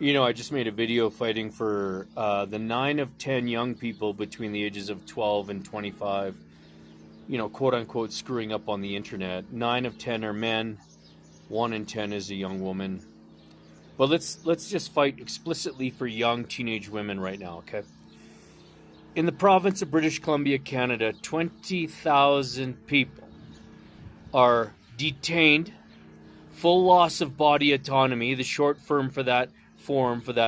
I just made a video fighting for the 9 of 10 young people between the ages of 12 and 25, quote unquote, screwing up on the internet. 9 of 10 are men, 1 in 10 is a young woman. But let's just fight explicitly for young teenage women right now, okay? In the province of British Columbia, Canada, 20,000 people are detained, full loss of body autonomy. The short form for that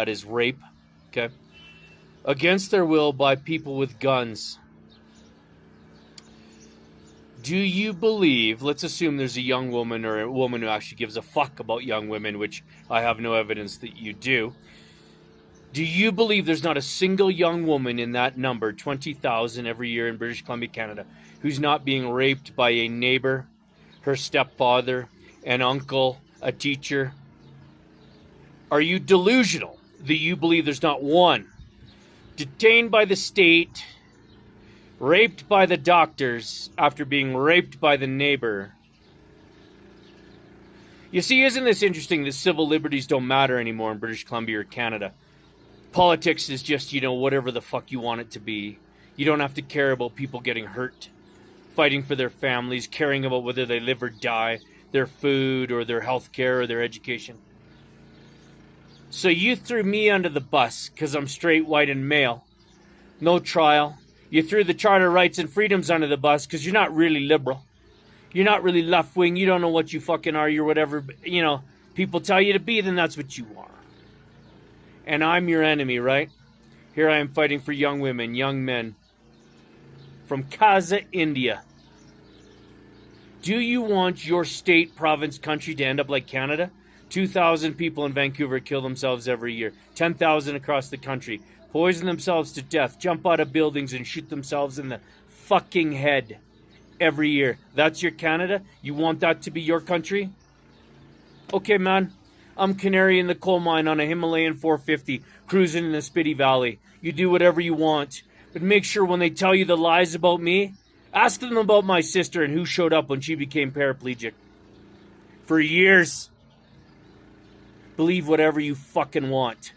is rape, okay? Against their will by people with guns. Do you believe, let's assume there's a young woman or a woman who actually gives a fuck about young women, which I have no evidence that you do. Do you believe there's not a single young woman in that number, 20,000 every year in British Columbia, Canada, who's not being raped by a neighbor, her stepfather, an uncle, a teacher? Are you delusional that you believe there's not one detained by the state, raped by the doctors after being raped by the neighbor? You see, isn't this interesting that civil liberties don't matter anymore in British Columbia or Canada? Politics is just, whatever the fuck you want it to be. You don't have to care about people getting hurt, fighting for their families, caring about whether they live or die, their food or their health care or their education. So you threw me under the bus because I'm straight, white, and male. No trial. You threw the Charter of Rights and Freedoms under the bus because you're not really liberal. You're not really left-wing. You don't know what you fucking are. You're whatever, people tell you to be, then that's what you are. And I'm your enemy, right? Here I am fighting for young women, young men from Kazaa, India. Do you want your state, province, country to end up like Canada? 2,000 people in Vancouver kill themselves every year. 10,000 across the country. Poison themselves to death. Jump out of buildings and shoot themselves in the fucking head every year. That's your Canada? You want that to be your country? Okay, man. I'm canary in the coal mine on a Himalayan 450, cruising in the Spiti Valley. You do whatever you want. But make sure when they tell you the lies about me, ask them about my sister and who showed up when she became paraplegic. For years. Believe whatever you fucking want.